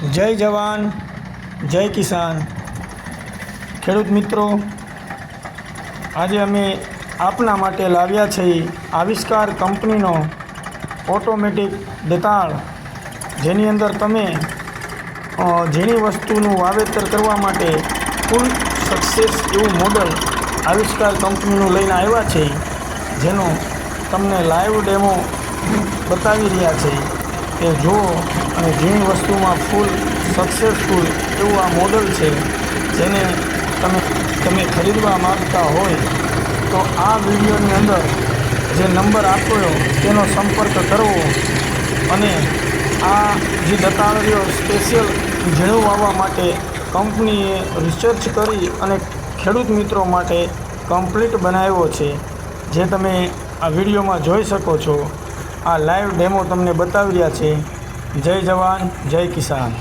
જય જવાન જય કિસાન। ખેડૂત મિત્રો, આજે અમે આપના માટે લાવ્યા છીએ આવિષ્કાર કંપનીનો ઓટોમેટિક દતાળ, જેની અંદર તમે ઝીણી વસ્તુનું વાવેતર કરવા માટે ફૂલ સક્સેસ એવું મોડલ આવિષ્કાર કંપનીનું લઈને આવ્યા છે, જેનો તમને લાઈવ ડેમો બતાવી રહ્યા છે। તે જુઓ અને ઝીણી વસ્તુમાં ફૂલ સક્સેસફુલ એવું આ મોડલ છે, જેને તમે ખરીદવા માગતા હોય તો આ વિડીયોની અંદર જે નંબર આપ્યો તેનો સંપર્ક કરવો અને આ જે દતાળ રહ્યો સ્પેશિયલ ઝીણું વાવવા માટે કંપનીએ રિસર્ચ કરી અને ખેડૂત મિત્રો માટે કમ્પ્લીટ બનાવ્યો છે, જે તમે આ વિડીયોમાં જોઈ શકો છો। આ લાઈવ ડેમો તમને બતાવી રહ્યા છે। જય જવાન જય કિસાન।